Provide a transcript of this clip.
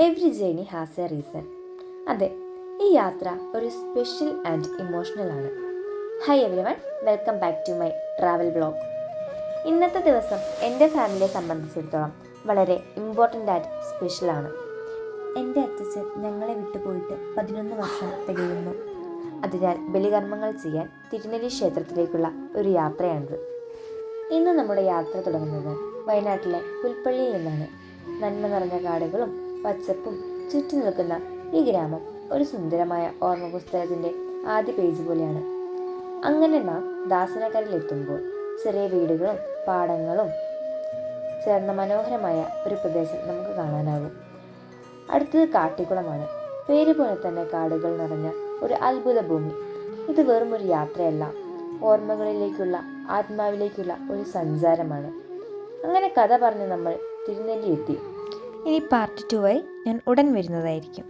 Every journey has a reason. അതെ, ഈ യാത്ര ഒരു സ്പെഷ്യൽ ആൻഡ് ഇമോഷണൽ ആണ്. Hi everyone, welcome back to my travel vlog. ഇന്നത്തെ ദിവസം എൻ്റെ ഫാമിലിയെ സംബന്ധിച്ചിടത്തോളം വളരെ ഇമ്പോർട്ടൻ്റ് ആൻഡ് സ്പെഷ്യലാണ്. എൻ്റെ അച്ഛൻ ഞങ്ങളെ വിട്ടുപോയിട്ട് 11 വർഷം തികയുന്നു. അതിനാൽ ബലികർമ്മങ്ങൾ ചെയ്യാൻ തിരുനെല്ലി ക്ഷേത്രത്തിലേക്കുള്ള ഒരു യാത്രയാണിത്. ഇന്ന് നമ്മുടെ യാത്ര തുടങ്ങുന്നത് വയനാട്ടിലെ പുൽപ്പള്ളിയിൽ നിന്നാണ്. നന്മ നിറഞ്ഞ കാടുകളും പച്ചപ്പും ചുറ്റി നിൽക്കുന്ന ഈ ഗ്രാമം ഒരു സുന്ദരമായ ഓർമ്മ പുസ്തകത്തിൻ്റെ ആദ്യ പേജ് പോലെയാണ്. അങ്ങനെ നാം ദാസനക്കരയിലെത്തുമ്പോൾ ചെറിയ വീടുകളും പാടങ്ങളും ചേർന്ന മനോഹരമായ ഒരു പ്രദേശം നമുക്ക് കാണാനാകും. അടുത്തത് കാട്ടിക്കുളമാണ്. പേര് പോലെ തന്നെ കാടുകൾ നിറഞ്ഞ ഒരു അത്ഭുത ഭൂമി. ഇത് വെറും ഒരു യാത്രയല്ല, ഓർമ്മകളിലേക്കുള്ള ആത്മാവിലേക്കുള്ള ഒരു സഞ്ചാരമാണ്. അങ്ങനെ കഥ പറഞ്ഞ് നമ്മൾ തിരുനെല്ലി എത്തി. ഇനി പാർട്ട് 2 ഞാൻ ഉടൻ വരുന്നതായിരിക്കും.